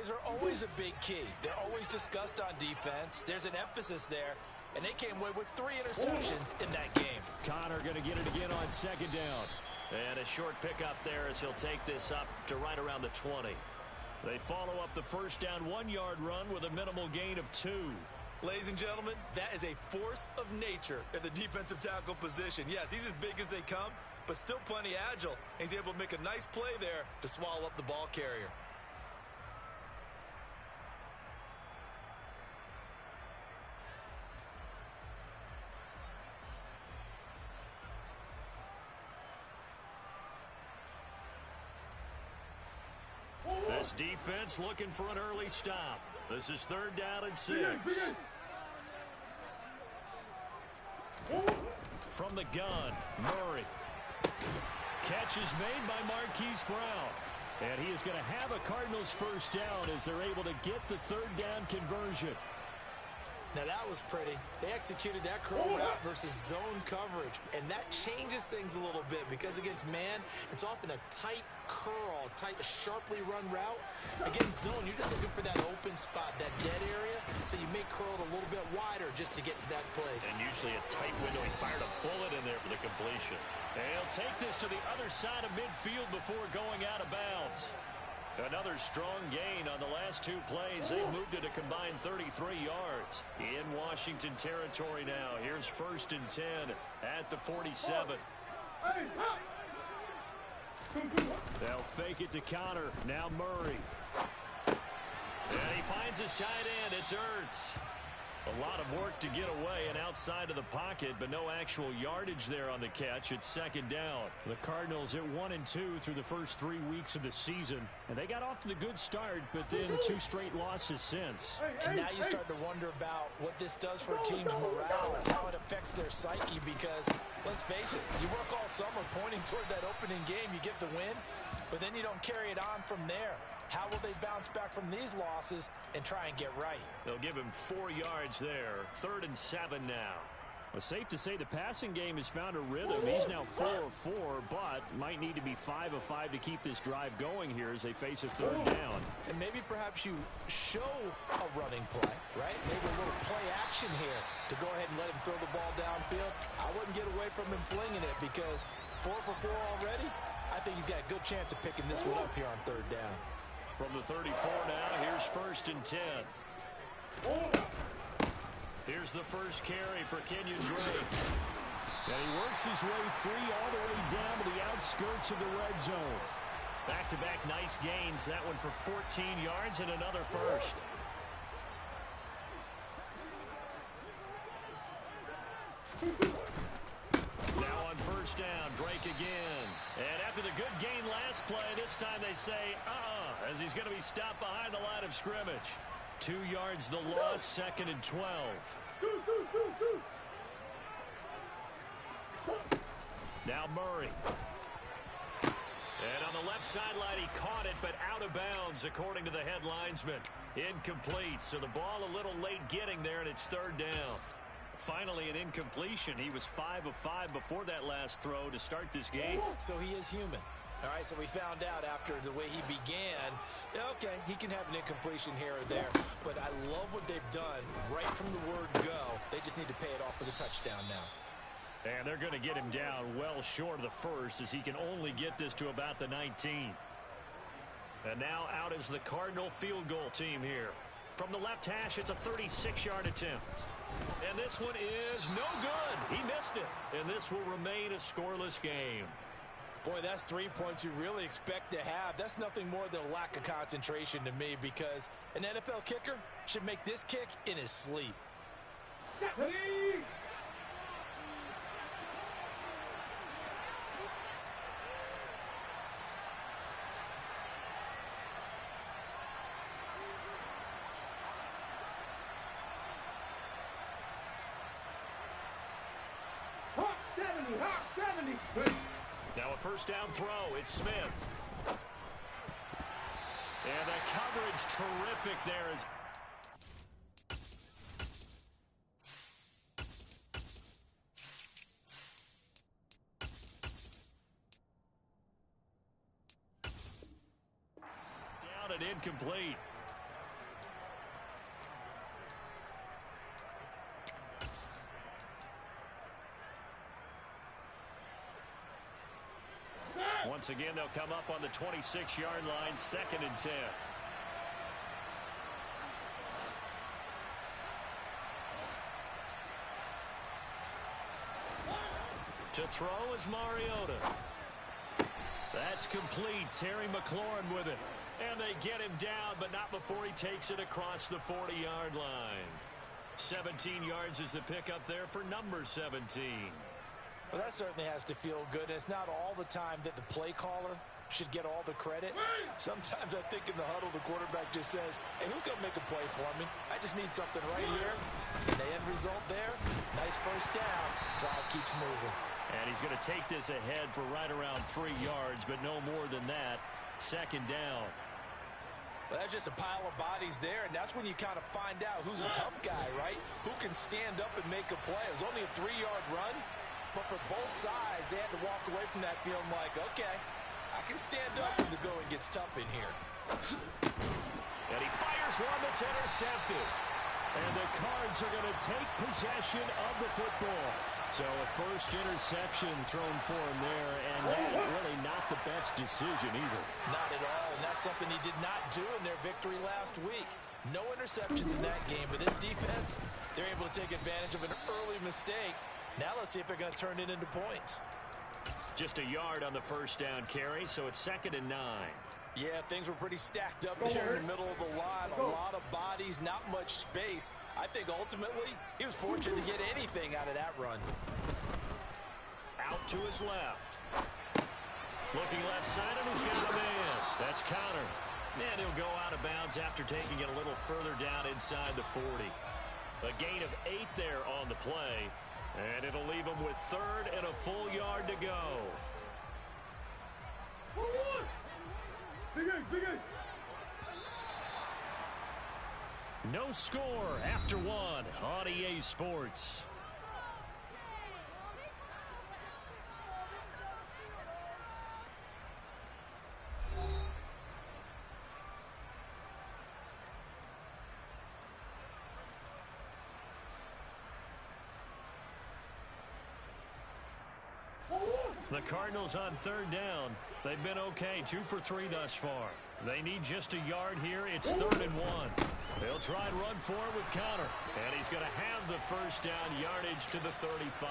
Turnovers are always a big key. They're always discussed on defense. There's an emphasis there, and they came away with 3 interceptions in that game. Connor going to get it again on second down. And a short pickup there as he'll take this up to right around the 20. They follow up the first down 1-yard run with a minimal gain of 2. Ladies and gentlemen, that is a force of nature at the defensive tackle position. Yes, he's as big as they come, but still plenty agile. He's able to make a nice play there to swallow up the ball carrier. This defense looking for an early stop. This is 3rd down and 6. From the gun, Murray. Catch is made by Marquise Brown. And he is going to have a Cardinals first down as they're able to get the 3rd down conversion. Now that was pretty. They executed that curl route versus zone coverage, and that changes things a little bit because against man, it's often a tight curl, sharply run route. Against zone, you're just looking for that open spot, that dead area, so you may curl it a little bit wider just to get to that place. And usually a tight window. He fired a bullet in there for the completion. And he'll take this to the other side of midfield before going out of bounds. Another strong gain on the last 2 plays. They moved it a combined 33 yards. In Washington territory now. Here's 1st and 10 at the 47. They'll fake it to Connor. Now Murray. And he finds his tight end. It's Ertz. A lot of work to get away and outside of the pocket, but no actual yardage there on the catch. It's 2nd down. The Cardinals at 1-2 through the first 3 weeks of the season, and they got off to the good start, but then 2 straight losses since. And now you start to wonder about what this does for a team's morale and how it affects their psyche because, let's face it, you work all summer pointing toward that opening game, you get the win, but then you don't carry it on from there. How will they bounce back from these losses and try and get right? They'll give him 4 yards there. 3rd and 7 now. Well, safe to say the passing game has found a rhythm. He's now 4 of 4, but might need to be 5 of 5 to keep this drive going here as they face a 3rd down. And maybe perhaps you show a running play, right? Maybe a little play action here to go ahead and let him throw the ball downfield. I wouldn't get away from him flinging it because 4 for 4 already. I think he's got a good chance of picking this one up here on 3rd down. From the 34 now, here's 1st and 10. Here's the first carry for Kenyon Drake. And he works his way free all the way down to the outskirts of the red zone. Back-to-back nice gains. That one for 14 yards and another first. Now on 1st down, Drake again. And after the good gain last play, this time they say, as he's going to be stopped behind the line of scrimmage. 2 yards the loss, 2nd and 12. Now Murray. And on the left sideline, he caught it, but out of bounds, according to the head linesman. Incomplete, so the ball a little late getting there, and it's 3rd down. Finally, an incompletion. He was 5 of 5 before that last throw to start this game. So he is human. All right, so we found out after the way he began, okay, he can have an incompletion here or there. But I love what they've done right from the word go. They just need to pay it off with a touchdown now. And they're going to get him down well short of the first as he can only get this to about the 19. And now out is the Cardinal field goal team here. From the left hash, it's a 36-yard attempt. And this one is no good. He missed it. And this will remain a scoreless game. Boy, that's 3 points you really expect to have. That's nothing more than a lack of concentration to me because an NFL kicker should make this kick in his sleep. Now a first down throw. It's Smith. And the coverage terrific there is. Down and incomplete. Once again, they'll come up on the 26-yard line, 2nd and 10. To throw is Mariota. That's complete. Terry McLaurin with it. And they get him down, but not before he takes it across the 40-yard line. 17 yards is the pickup there for number 17. Well, that certainly has to feel good. And it's not all the time that the play caller should get all the credit. Sometimes I think in the huddle, the quarterback just says, hey, who's going to make a play for me? I just need something right here. And the end result there, nice first down. Drive keeps moving. And he's going to take this ahead for right around 3 yards, but no more than that. 2nd down. Well, that's just a pile of bodies there, and that's when you kind of find out who's a tough guy, right? Who can stand up and make a play. It was only a 3-yard run, but for both sides, they had to walk away from that feeling like, okay, I can stand up when the going gets tough in here. And he fires one that's intercepted. And the Cards are going to take possession of the football. So a first interception thrown for him there, and that really not the best decision either. Not at all, and that's something he did not do in their victory last week. No interceptions in that game, but this defense, they're able to take advantage of an early mistake. Now let's see if they're going to turn it into points. Just a yard on the first down carry, so it's 2nd and 9. Yeah, things were pretty stacked up there in the middle of the line. A lot of bodies, not much space. I think ultimately he was fortunate to get anything out of that run. Out to his left. Looking left side, and he's got a man. That's Connor. And he'll go out of bounds after taking it a little further down inside the 40. A gain of 8 there on the play. And it'll leave him with 3rd and a full yard to go. Big Ace. No score after 1 on EA Sports. The Cardinals on 3rd down. They've been okay, 2 for 3 thus far. They need just a yard here. It's 3rd and 1. They'll try and run for it with Connor. And he's going to have the first down yardage to the 35.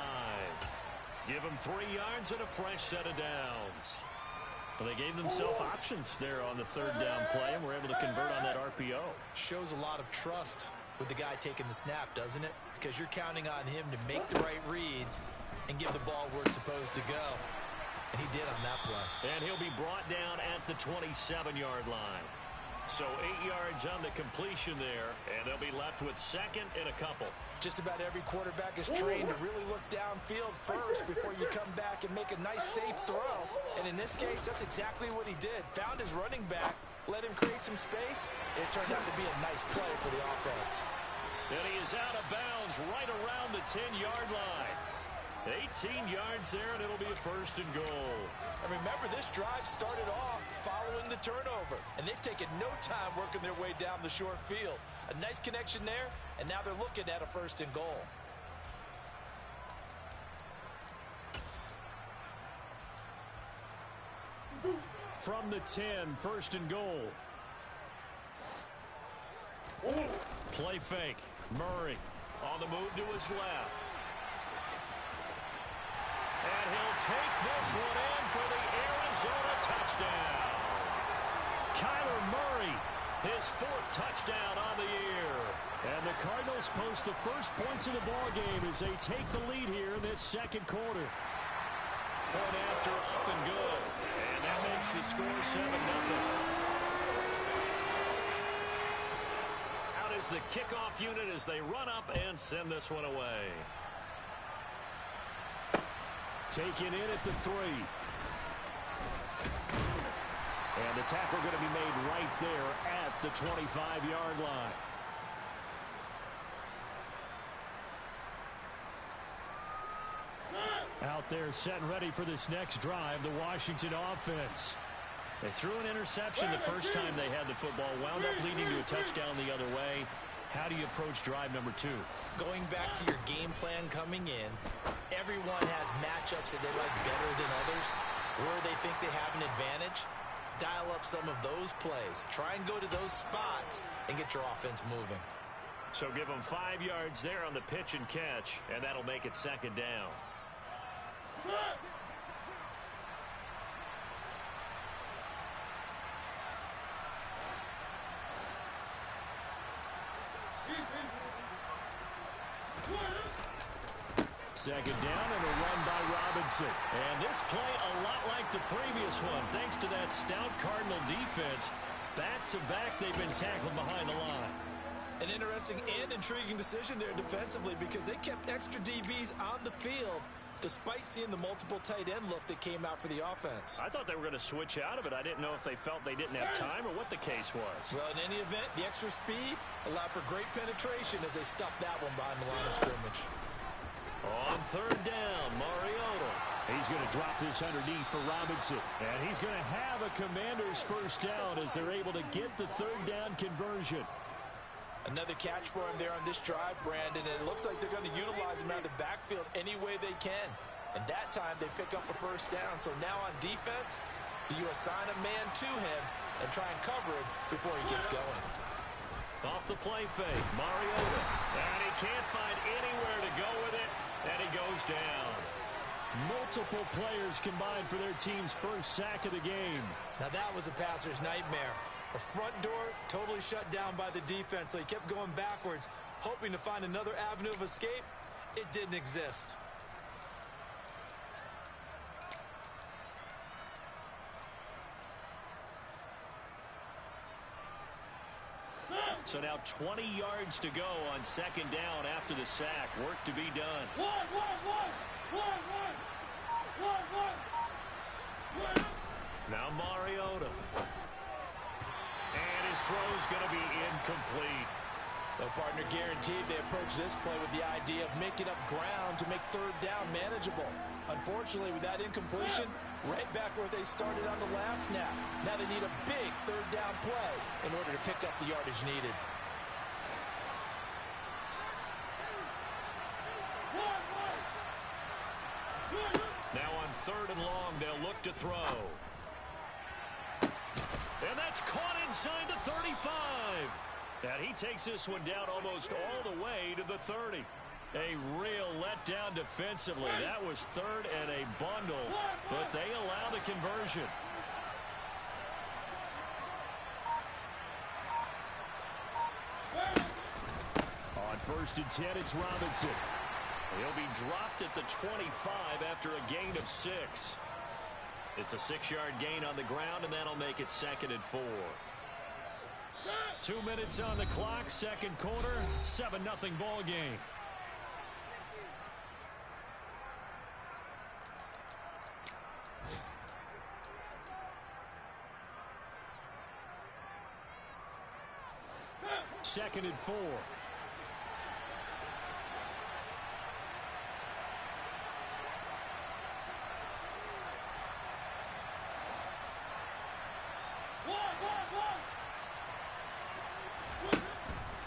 Give him 3 yards and a fresh set of downs. Well, they gave themselves options there on the 3rd down play and were able to convert on that RPO. Shows a lot of trust with the guy taking the snap, doesn't it? Because you're counting on him to make the right reads and give the ball where it's supposed to go. And he did on that play. And he'll be brought down at the 27-yard line. So 8 yards on the completion there, and they'll be left with 2nd and a couple. Just about every quarterback is trained to really look downfield first before you come back and make a nice, safe throw. And in this case, that's exactly what he did. Found his running back, let him create some space. It turned out to be a nice play for the offense. And he is out of bounds right around the 10-yard line. 18 yards there, and it'll be a 1st and goal. And remember, this drive started off following the turnover, and they've taken no time working their way down the short field. A nice connection there, and now they're looking at a 1st and goal. From the 10, 1st and goal. Play fake. Murray on the move to his left. And he'll take this one in for the Arizona touchdown. Kyler Murray, his 4th touchdown on the year. And the Cardinals post the first points of the ball game as they take the lead here in this 2nd quarter. Point after, up and good. And that makes the score 7-0. Out is the kickoff unit as they run up and send this one away. Taken in at the 3. And the tackle going to be made right there at the 25-yard line. Out there set and ready for this next drive, the Washington offense. They threw an interception the first time they had the football, wound up leading to a touchdown the other way. How do you approach drive number 2? Going back to your game plan coming in, everyone has matchups that they like better than others. Where they think they have an advantage, dial up some of those plays. Try and go to those spots and get your offense moving. So give them 5 yards there on the pitch and catch, and that'll make it second down. Second down and a run by Robinson. And this play a lot like the previous one. Thanks to that stout Cardinal defense, back-to-back they've been tackled behind the line. An interesting and intriguing decision there defensively because they kept extra DBs on the field despite seeing the multiple tight end look that came out for the offense. I thought they were going to switch out of it. I didn't know if they felt they didn't have time or what the case was. Well, in any event, the extra speed allowed for great penetration as they stuffed that one behind the line of scrimmage. On third down, Mariota. He's going to drop this underneath for Robinson. And he's going to have a Commander's first down as they're able to get the third down conversion. Another catch for him there on this drive, Brandon, and it looks like they're going to utilize him out of the backfield any way they can. And that time they pick up a first down. So now on defense, you assign a man to him and try and cover him before he gets going. Off the play fake, Mariota. And he can't find anywhere to go with it, and he goes down. Multiple players combined for their team's first sack of the game. Now that was a passer's nightmare. The front door totally shut down by the defense, so he kept going backwards, hoping to find another avenue of escape. It didn't exist. So now 20 yards to go on second down after the sack. Work to be done. Now Mariota. And his throw's going to be incomplete. Well, partner, guaranteed they approach this play with the idea of making up ground to make third down manageable. Unfortunately, with that incompletion, right back where they started on the last snap. Now they need a big third down play in order to pick up the yardage needed. Now on third and long, they'll look to throw. And that's caught inside the 35. And he takes this one down almost all the way to the 30. A real letdown defensively. That was third and a bundle, but they allow the conversion. On first and 10, it's Robinson. He'll be dropped at the 25 after a gain of 6. It's a 6-yard gain on the ground, and that'll make it second and 4. 2 minutes on the clock, second quarter, 7-0 ball game. Second and 4.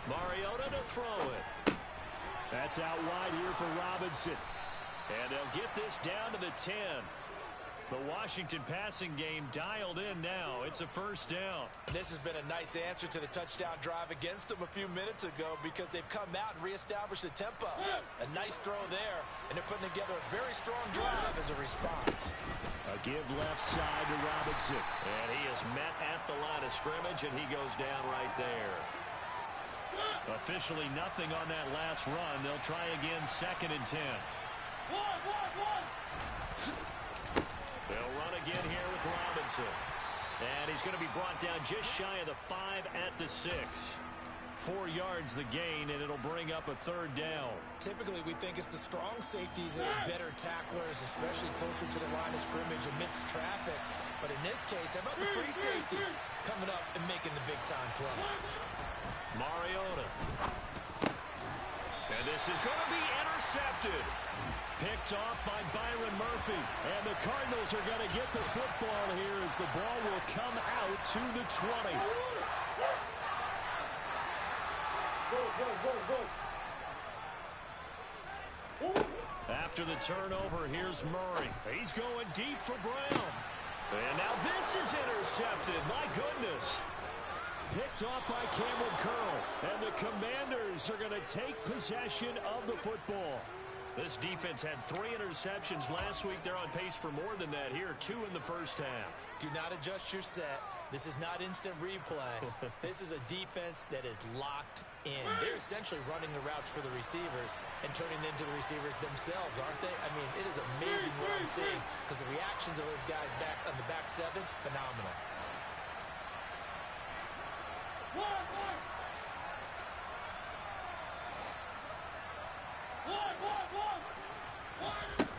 Mariota to throw it. That's out wide here for Robinson. And they'll get this down to the 10. The Washington passing game dialed in now. It's a first down. This has been a nice answer to the touchdown drive against them a few minutes ago because they've come out and reestablished the tempo. A nice throw there, and they're putting together a very strong drive as a response. A give left side to Robinson. And he is met at the line of scrimmage, and he goes down right there. Officially nothing on that last run. They'll try again second and 10. They'll run again here with Robinson. And he's going to be brought down just shy of the 5 at the 6. 4 yards the gain, and it'll bring up a third down. Typically, we think it's the strong safeties that are better tacklers, especially closer to the line of scrimmage amidst traffic. But in this case, how about the free safety coming up and making the big-time play? Mariota. And this is going to be intercepted. Picked off by Byron Murphy. And the Cardinals are going to get the football here as the ball will come out to the 20. After the turnover, here's Murray. He's going deep for Brown. And now this is intercepted. My goodness. Picked off by Cameron Curl. And the Commanders are going to take possession of the football. This defense had 3 interceptions last week. They're on pace for more than that here. 2 in the first half. Do not adjust your set. This is not instant replay. This is a defense that is locked in. They're essentially running the routes for the receivers and turning into the receivers themselves, aren't they? I mean, it is amazing what I'm seeing because the reactions of those guys back on the back 7, phenomenal.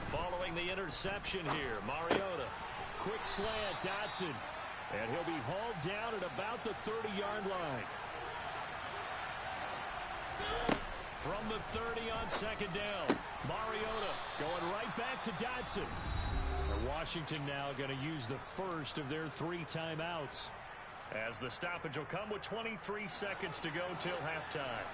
Following the interception here, Mariota. Quick slant, Dotson. And he'll be hauled down at about the 30-yard line. From the 30 on second down, Mariota going right back to Dotson. And Washington now going to use the first of their 3 timeouts. As the stoppage will come with 23 seconds to go till halftime.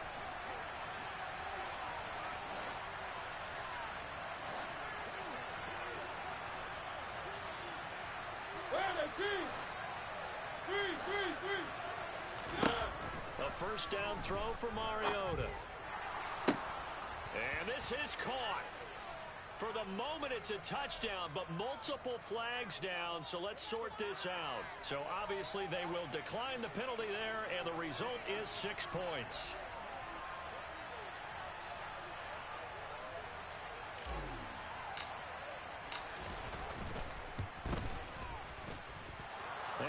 A first down throw for Mariota. And this is caught. For the moment, it's a touchdown, but multiple flags down, so let's sort this out. So obviously they will decline the penalty there, and the result is 6 points.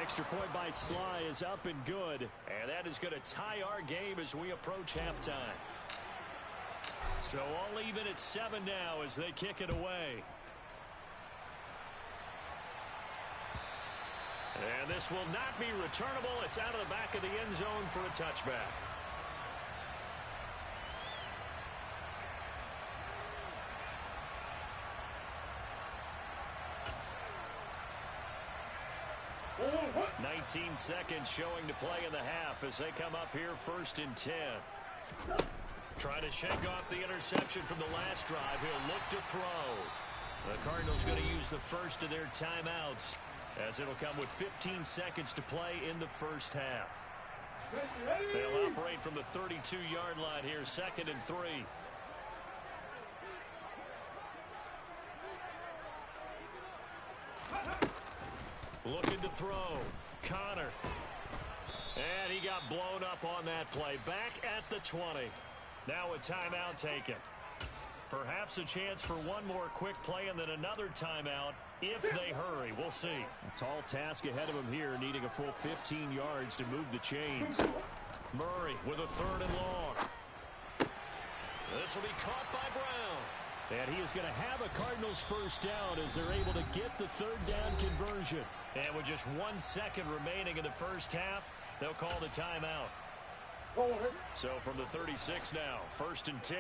Extra point by Sly is up and good, and that is going to tie our game as we approach halftime. So all even at 7 now as they kick it away. And this will not be returnable. It's out of the back of the end zone for a touchback. What? 19 seconds showing to play in the half as they come up here 1st and 10. Trying to shake off the interception from the last drive. He'll look to throw. The Cardinals going to use the first of their timeouts as it'll come with 15 seconds to play in the first half. They'll operate from the 32-yard line here, 2nd and 3. Looking to throw. Connor. And he got blown up on that play. Back at the 20. Now a timeout taken. Perhaps a chance for one more quick play and then another timeout if they hurry. We'll see. A tall task ahead of him here, needing a full 15 yards to move the chains. Murray with a 3rd and long. This will be caught by Brown. And he is going to have a Cardinals first down as they're able to get the 3rd down conversion. And with just 1 second remaining in the first half, they'll call the timeout. So from the 36 now, 1st and 10.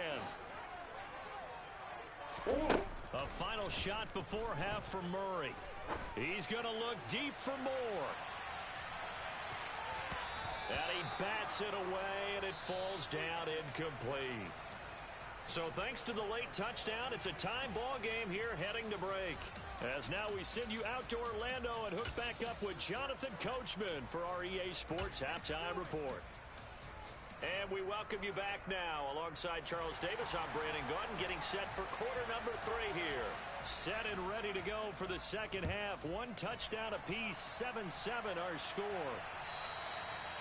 A final shot before half for Murray. He's going to look deep for more. And he bats it away, and it falls down incomplete. So thanks to the late touchdown, it's a time ball game here heading to break. As now we send you out to Orlando and hook back up with Jonathan Coachman for our EA Sports Halftime Report. And we welcome you back now. Alongside Charles Davis, I'm Brandon Gordon, getting set for quarter number 3 here. Set and ready to go for the second half. 1 touchdown apiece, 7-7 our score.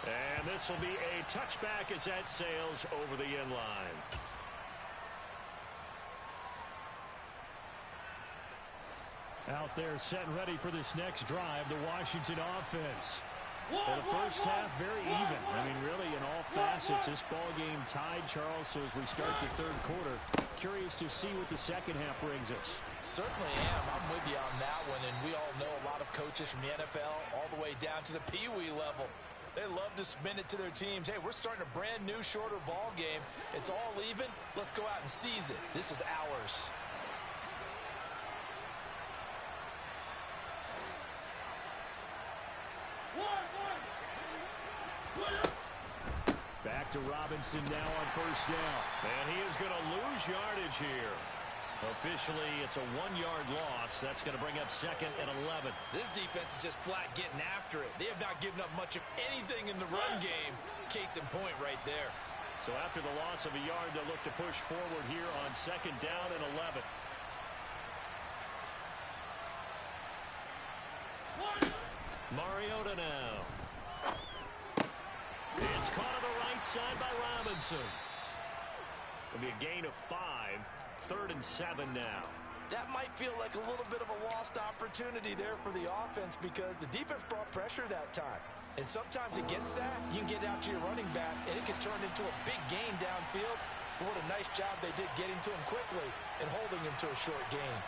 And this will be a touchback as that sails over the end line. Out there set and ready for this next drive, the Washington offense. Well, the first half, very even. I mean, really, in all facets, this ball game tied, Charles. So as we start the 3rd quarter, curious to see what the second half brings us. Certainly am. I'm with you on that one. And we all know a lot of coaches from the NFL all the way down to the Pee-wee level. They love to spin it to their teams. Hey, we're starting a brand new, shorter ball game. It's all even. Let's go out and seize it. This is ours. Back to Robinson now on 1st down. And he is going to lose yardage here. Officially, it's a 1-yard loss. That's going to bring up 2nd and 11. This defense is just flat getting after it. They have not given up much of anything in the run game. Case in point right there. So after the loss of a yard, they'll look to push forward here on 2nd down and 11. Mariota now. It's caught on the right side by Robinson. It'll be a gain of 5. 3rd and 7 now. That might feel like a little bit of a lost opportunity there for the offense because the defense brought pressure that time. And sometimes against that, you can get out to your running back, and it can turn into a big gain downfield. But what a nice job they did getting to him quickly and holding him to a short gain.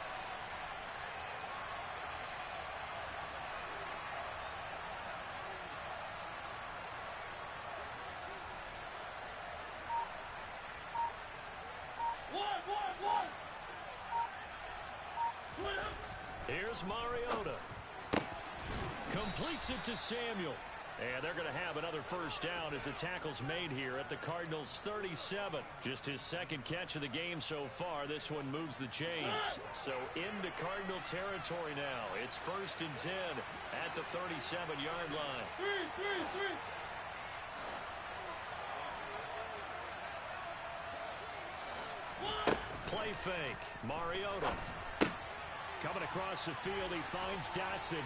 Here's Mariota. Completes it to Samuel. And they're going to have another first down as the tackle's made here at the Cardinals' 37. Just his 2nd catch of the game so far. This one moves the chains. So into Cardinal territory now. It's 1st and 10 at the 37-yard line. Play fake. Mariota. Coming across the field, he finds Dotson.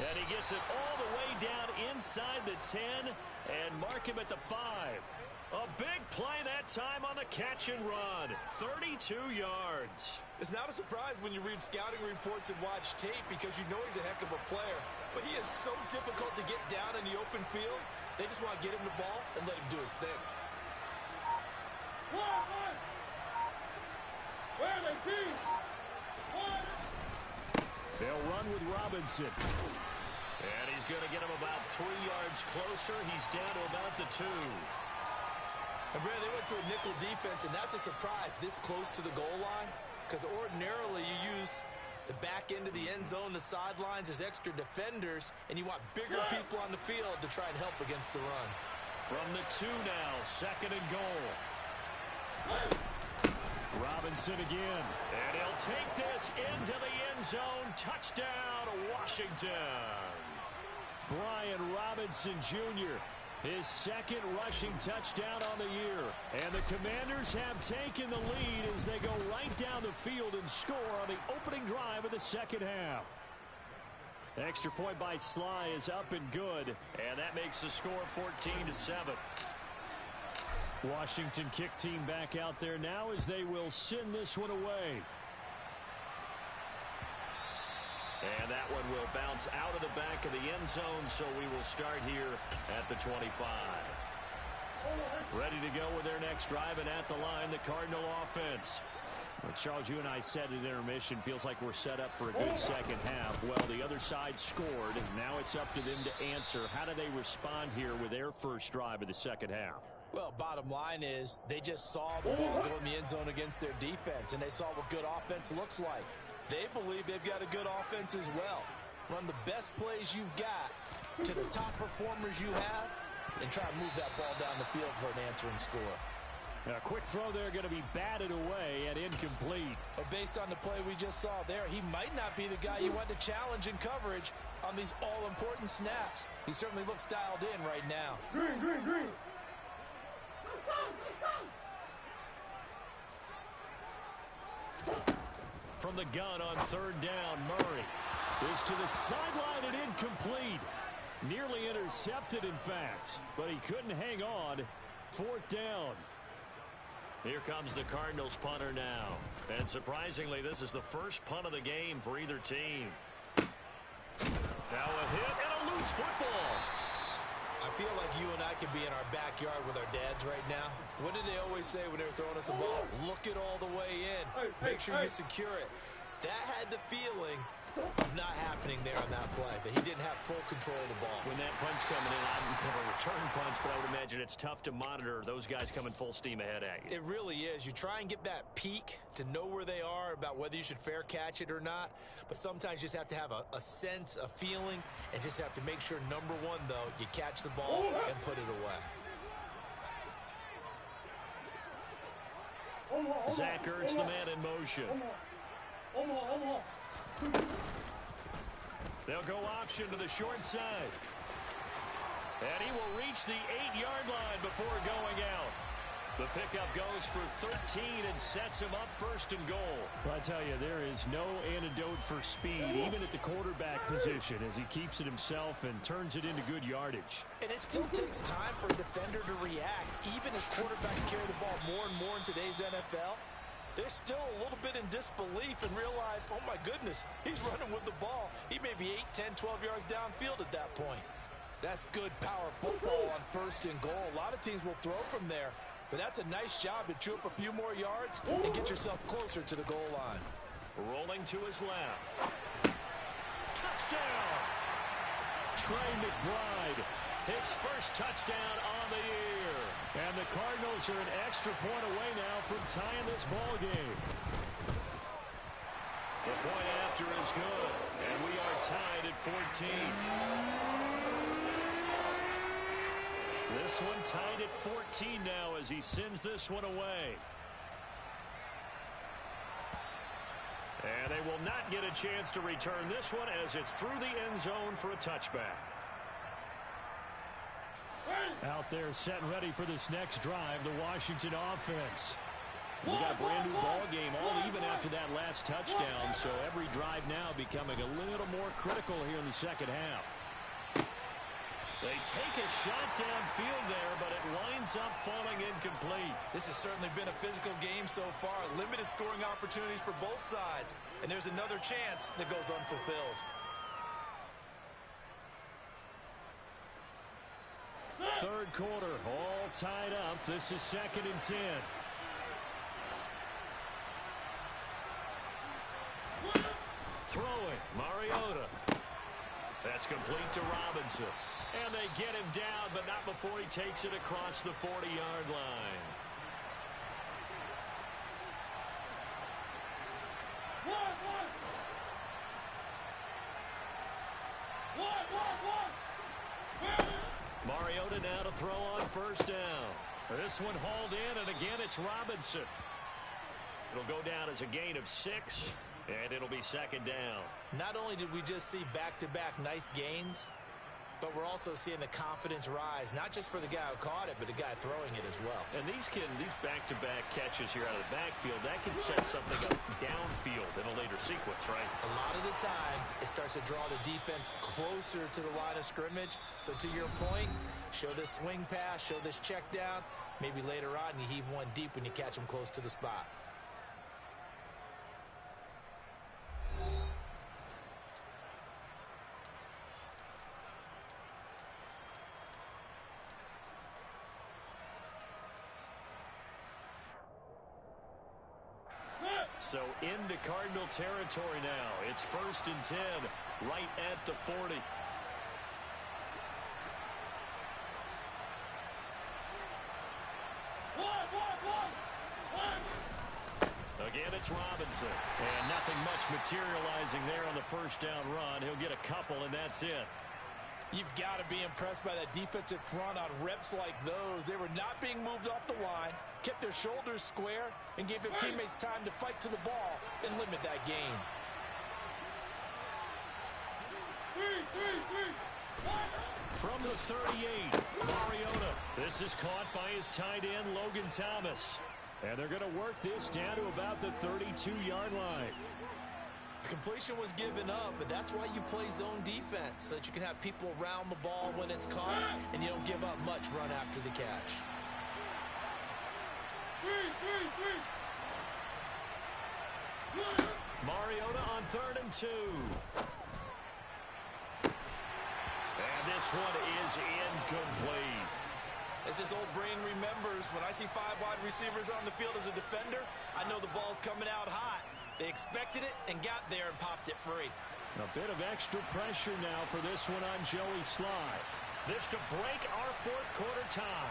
And he gets it all the way down inside the 10 and mark him at the 5. A big play that time on the catch and run. 32 yards. It's not a surprise when you read scouting reports and watch tape because you know he's a heck of a player. But he is so difficult to get down in the open field. They just want to get him the ball and let him do his thing. Where are they, team? They'll run with Robinson. And he's going to get him about 3 yards closer. He's down to about the 2. And Brad, they went to a nickel defense, and that's a surprise this close to the goal line because ordinarily you use the back end of the end zone, the sidelines as extra defenders, and you want bigger people on the field to try and help against the run. From the 2 now, 2nd and goal. Robinson again. And he'll take this into the end zone. Touchdown, Washington. Brian Robinson Jr., his 2nd rushing touchdown on the year. And the Commanders have taken the lead as they go right down the field and score on the opening drive of the 2nd half. Extra point by Sly is up and good. And that makes the score 14-7. Washington kick team back out there now as they will send this one away. And that one will bounce out of the back of the end zone, so we will start here at the 25. Ready to go with their next drive, and at the line, the Cardinal offense. Well, Charles, you and I said at intermission, feels like we're set up for a good 2nd half. Well, the other side scored. Now it's up to them to answer. How do they respond here with their first drive of the 2nd half? Well, bottom line is they just saw the ball go in the end zone against their defense, and they saw what good offense looks like. They believe they've got a good offense as well. Run the best plays you've got to the top performers you have, and try to move that ball down the field for an answering score. A quick throw there going to be batted away and incomplete. But based on the play we just saw there, he might not be the guy you want to challenge in coverage on these all-important snaps. He certainly looks dialed in right now. Green. From the gun on 3rd down, Murray is to the sideline and incomplete. Nearly intercepted, in fact, but he couldn't hang on. 4th down. Here comes the Cardinals punter now. And surprisingly, this is the first punt of the game for either team. Now a hit and a loose football. I feel like you and I could be in our backyard with our dads right now. What did they always say when they were throwing us the ball? Look it all the way in. Make sure you secure it. That had the feeling of not happening there on that play, that he didn't have full control of the ball. When that punt's coming in, I don't have a return punch, but I would imagine it's tough to monitor those guys coming full steam ahead at you. It really is. You try and get that peak to know where they are, about whether you should fair catch it or not, but sometimes you just have to have a sense, a feeling, and just have to make sure, number one, though, you catch the ball and put it away. Zach Ertz, the man in motion. They'll go option to the short side. And he will reach the 8-yard line before going out. The pickup goes for 13 and sets him up first and goal. Well, I tell you, there is no antidote for speed, even at the quarterback position, as he keeps it himself and turns it into good yardage. And it still takes time for a defender to react. Even as quarterbacks carry the ball more and more in today's NFL, they're still a little bit in disbelief and realize, oh my goodness, he's running with the ball. He may be 8, 10, 12 yards downfield at that point. That's good power football on first and goal. A lot of teams will throw from there. But that's a nice job to chew up a few more yards and get yourself closer to the goal line. Rolling to his left. Touchdown! Trey McBride, His first touchdown on the year. and the Cardinals are an extra point away now from tying this ball game. The point after is good, and we are tied at 14. This one tied at 14 now as he sends this one away. And they will not get a chance to return this one as it's through the end zone for a touchback. Out there set and ready for this next drive, the Washington offense. We got a brand new ball game, all even after that last touchdown, so every drive now becoming a little more critical here in the second half. They take a shot downfield there, but it winds up falling incomplete. This has certainly been a physical game so far. Limited scoring opportunities for both sides. And there's another chance that goes unfulfilled. Third quarter, all tied up. This is 2nd and 10. Throwing, Mariota. That's complete to Robinson. And they get him down, but not before he takes it across the 40-yard line. Mariota now to throw on first down. This one hauled in, and again it's Robinson. It'll go down as a gain of 6, and it'll be 2nd down. Not only did we just see back-to-back nice gains, but we're also seeing the confidence rise, not just for the guy who caught it, but the guy throwing it as well. And these back-to-back catches here out of the backfield, that can set something up downfield in a later sequence, right? A lot of the time, it starts to draw the defense closer to the line of scrimmage. So to your point, show this swing pass, show this check down. Maybe later on, you heave one deep when you catch them close to the spot. So into Cardinal territory now. It's 1st and 10, right at the 40. Again, it's Robinson. And nothing much materializing there on the first down run. He'll get a couple, and that's it. You've got to be impressed by that defensive front on reps like those. They were not being moved off the line, kept their shoulders square, and gave their teammates time to fight to the ball and limit that gain. From the 38, Mariota. This is caught by his tight end, Logan Thomas. And they're going to work this down to about the 32-yard line. Completion was given up, but that's why you play zone defense, so that you can have people around the ball when it's caught, and you don't give up much run after the catch. Mariota on 3rd and 2. And this one is incomplete. As this old brain remembers, when I see 5 wide receivers on the field as a defender, I know the ball's coming out hot. They expected it and got there and popped it free. A bit of extra pressure now for this one on Joey Sly. This to break our 4th quarter tie.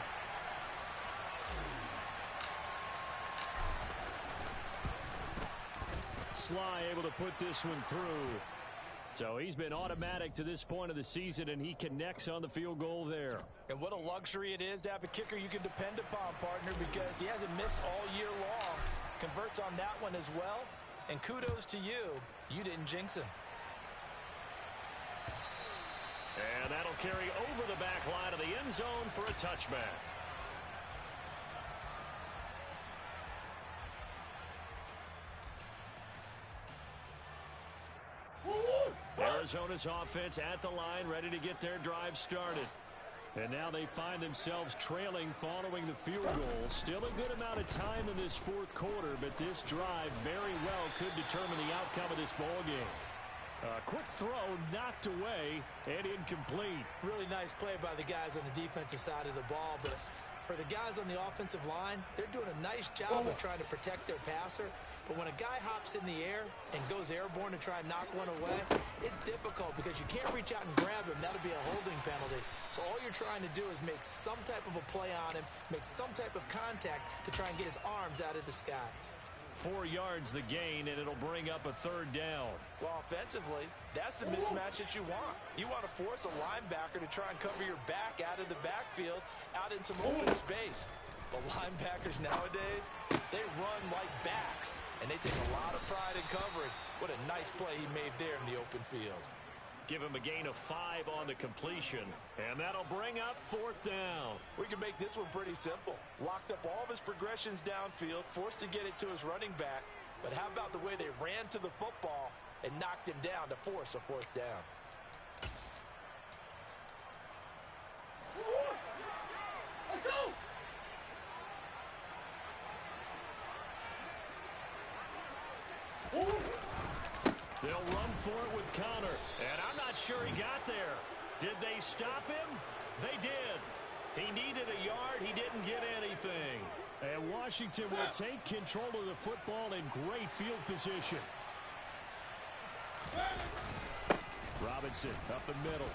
Sly able to put this one through. So he's been automatic to this point of the season, and he connects on the field goal there. And what a luxury it is to have a kicker you can depend upon, partner, because he hasn't missed all year long. converts on that one as well. And kudos to you. You didn't jinx him. And that'll carry over the back line of the end zone for a touchback. Arizona's offense at the line, ready to get their drive started. And now they find themselves trailing following the field goal. Still a good amount of time in this fourth quarter, but this drive very well could determine the outcome of this ball game. A quick throw knocked away and incomplete. Really nice play by the guys on the defensive side of the ball, but for the guys on the offensive line, they're doing a nice job of trying to protect their passer. But when a guy hops in the air and goes airborne to try and knock one away, it's difficult because you can't reach out and grab him. That'll be a holding penalty. So all you're trying to do is make some type of a play on him, make some type of contact to try and get his arms out of the sky. 4 yards the gain, and it'll bring up a third down. Well, offensively, that's the mismatch that you want. You want to force a linebacker to try and cover your back out of the backfield, out in some open space. But linebackers nowadays, they run like backs, and they take a lot of pride in covering. What a nice play he made there in the open field. Give him a gain of 5 on the completion, and that'll bring up fourth down. We can make this one pretty simple. Locked up all of his progressions downfield, forced to get it to his running back. But how about the way they ran to the football and knocked him down to force a fourth down? Let's go! They'll run for it with Connor, and I'm not sure he got there. Did they stop him? They did. He needed a yard. He didn't get anything. And Washington will take control of the football in great field position. Robinson up the middle.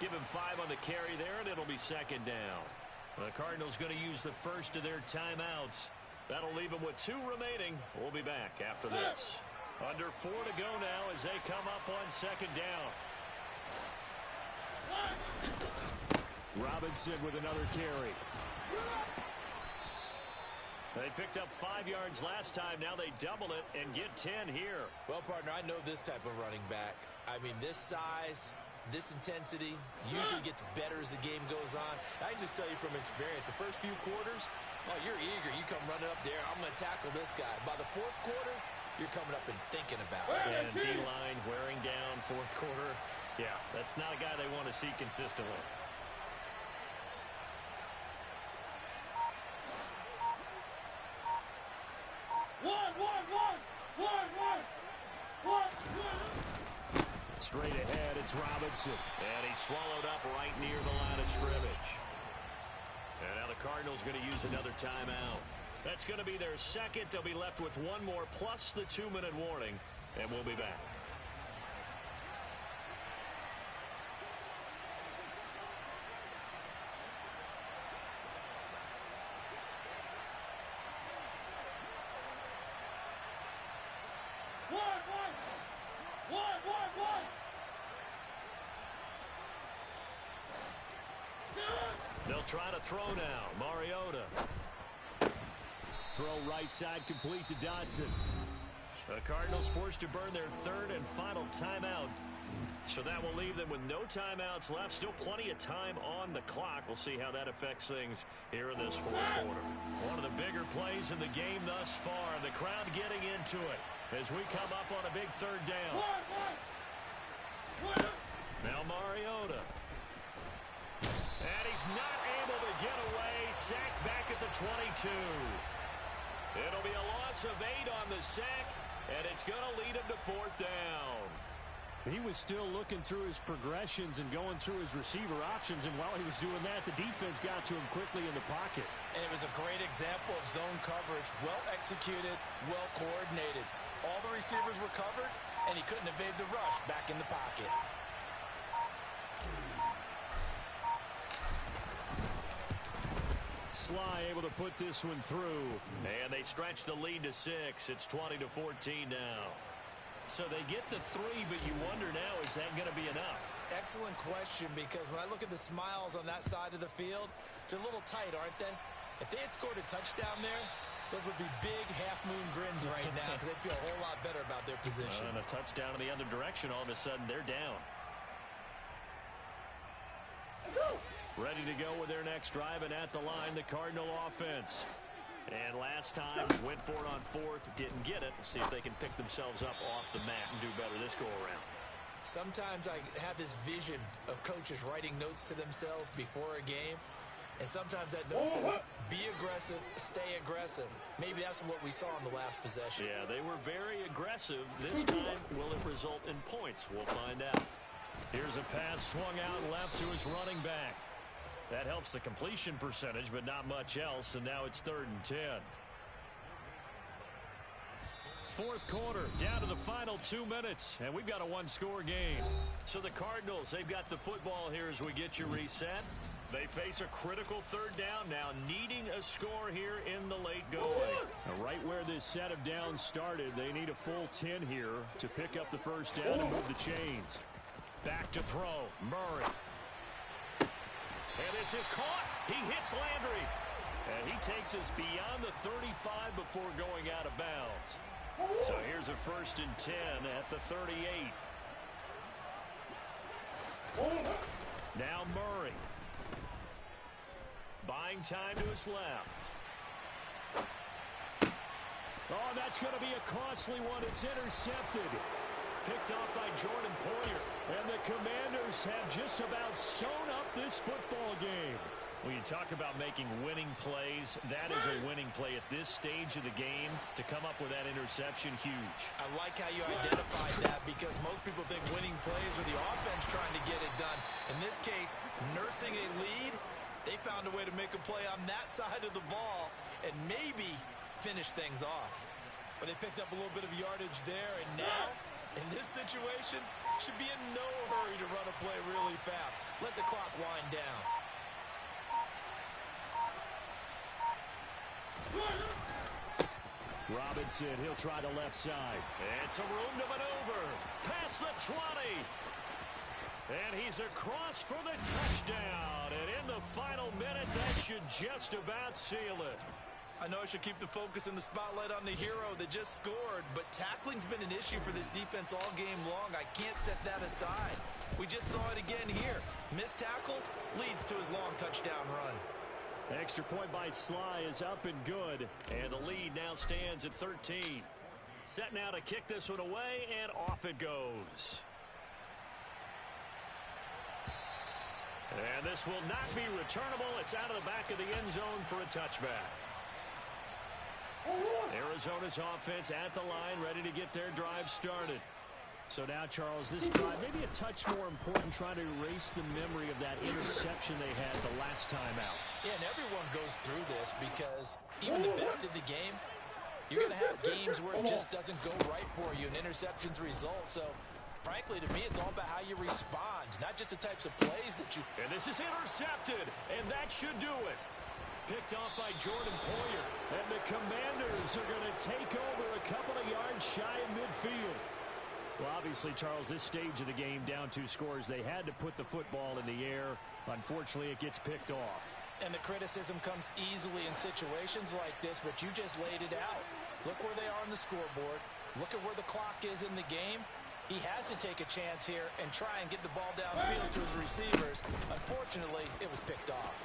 Give him 5 on the carry there, and it'll be second down. The Cardinals going to use the first of their timeouts. That'll leave them with 2 remaining. We'll be back after this. Under 4 to go now as they come up on second down. Robinson with another carry. They picked up 5 yards last time. Now they double it and get 10 here. Well, partner, I know this type of running back. I mean, this size, this intensity usually gets better as the game goes on. I can just tell you from experience, the first few quarters, oh, you're eager. You come running up there. I'm going to tackle this guy. By the fourth quarter, you're coming up and thinking about it. And D-line wearing down fourth quarter. Yeah, that's not a guy they want to see consistently. Straight ahead, it's Robinson. And he's swallowed up right near the line of scrimmage. And now the Cardinals going to use another timeout. That's going to be their second. They'll be left with 1 more plus the 2-minute warning. And we'll be back. They'll try to throw now. Mariota. Throw right side complete to Dodson. The Cardinals forced to burn their third and final timeout. So that will leave them with no timeouts left. Still plenty of time on the clock. We'll see how that affects things here in this fourth quarter. One of the bigger plays in the game thus far. The crowd getting into it as we come up on a big third down. Now Mariota. And he's not able to get away. Sacked back at the 22. It'll be a loss of 8 on the sack, and it's going to lead him to fourth down. He was still looking through his progressions and going through his receiver options, and while he was doing that, the defense got to him quickly in the pocket. And it was a great example of zone coverage. Well executed, well coordinated. All the receivers were covered, and he couldn't evade the rush back in the pocket. Sly able to put this one through. And they stretch the lead to 6. It's 20-14 now. So they get the 3, but you wonder now, is that going to be enough? Excellent question, because when I look at the smiles on that side of the field, they're a little tight, aren't they? If they had scored a touchdown there, those would be big half-moon grins right now because they'd feel a whole lot better about their position. And a touchdown in the other direction, all of a sudden they're down. Ready to go with their next drive, and at the line, the Cardinal offense. And last time, went for it on fourth, didn't get it. See if they can pick themselves up off the mat and do better this go-around. Sometimes I have this vision of coaches writing notes to themselves before a game, and sometimes that note says, be aggressive, stay aggressive. Maybe that's what we saw in the last possession. Yeah, they were very aggressive. This time, will it result in points? We'll find out. Here's a pass swung out left to his running back. That helps the completion percentage, but not much else, and now it's 3rd and 10. Fourth quarter, down to the final 2 minutes, and we've got a one-score game. So the Cardinals, they've got the football here as we get you reset. They face a critical 3rd down now, needing a score here in the late going. Now, right where this set of downs started, they need a full 10 here to pick up the first down and move the chains. Back to throw, Murray. And this is caught. He hits Landry. And he takes us beyond the 35 before going out of bounds. So here's a 1st and 10 at the 38. Now Murray. Buying time to his left. Oh, that's going to be a costly one. It's intercepted. Picked off by Jordan Poyer. And the Commanders have just about sewn up this football game. When you talk about making winning plays, that is a winning play at this stage of the game. To come up with that interception, huge. I like how you identified that because most people think winning plays are the offense trying to get it done. In this case, nursing a lead, they found a way to make a play on that side of the ball and maybe finish things off. But they picked up a little bit of yardage there, and now, in this situation, should be in no hurry to run a play really fast. Let the clock wind down. Robinson, he'll try the left side. And some room to maneuver. Past the 20. And he's across for the touchdown. And in the final minute, that should just about seal it. I know I should keep the focus and the spotlight on the hero that just scored, but tackling's been an issue for this defense all game long. I can't set that aside. We just saw it again here. Missed tackles leads to his long touchdown run. Extra point by Sly is up and good. And the lead now stands at 13. Set now to kick this one away, and off it goes. And this will not be returnable. It's out of the back of the end zone for a touchback. Arizona's offense at the line, ready to get their drive started. So now, Charles, this drive maybe a touch more important, trying to erase the memory of that interception they had the last time out. Yeah, and everyone goes through this because even the best of the game, you're going to have games where it just doesn't go right for you, and interceptions result. So, frankly, to me, it's all about how you respond, not just the types of plays that you... And this is intercepted, and that should do it. Picked off by Jordan Poyer. And the Commanders are going to take over a couple of yards shy of midfield. Well, obviously, Charles, this stage of the game, down 2 scores, they had to put the football in the air. Unfortunately, it gets picked off. And the criticism comes easily in situations like this, but you just laid it out. Look where they are on the scoreboard. Look at where the clock is in the game. He has to take a chance here and try and get the ball downfield to his receivers. Unfortunately, it was picked off.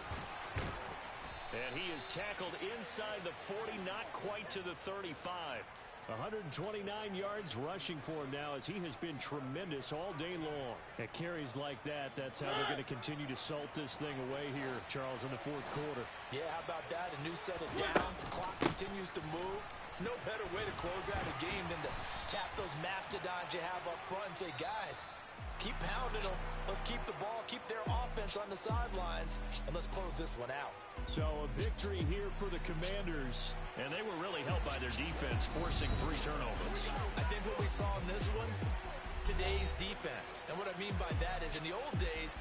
And he is tackled inside the 40, not quite to the 35. 129 yards rushing for him now, as he has been tremendous all day long. At carries like that, that's how they're going to continue to salt this thing away here, Charles, in the 4th quarter. Yeah, how about that? A new set of downs. Clock continues to move. No better way to close out a game than to tap those mastodons you have up front and say, guys, keep pounding them. Let's keep the ball, keep their offense on the sidelines, and let's close this one out. So a victory here for the Commanders. And they were really helped by their defense, forcing 3 turnovers. I think what we saw in this one, today's defense. And what I mean by that is in the old days,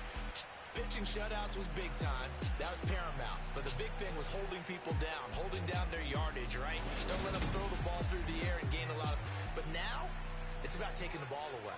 pitching shutouts was big time. That was paramount. But the big thing was holding people down, holding down their yardage, right? Don't let them throw the ball through the air and gain a lot of... But now, it's about taking the ball away.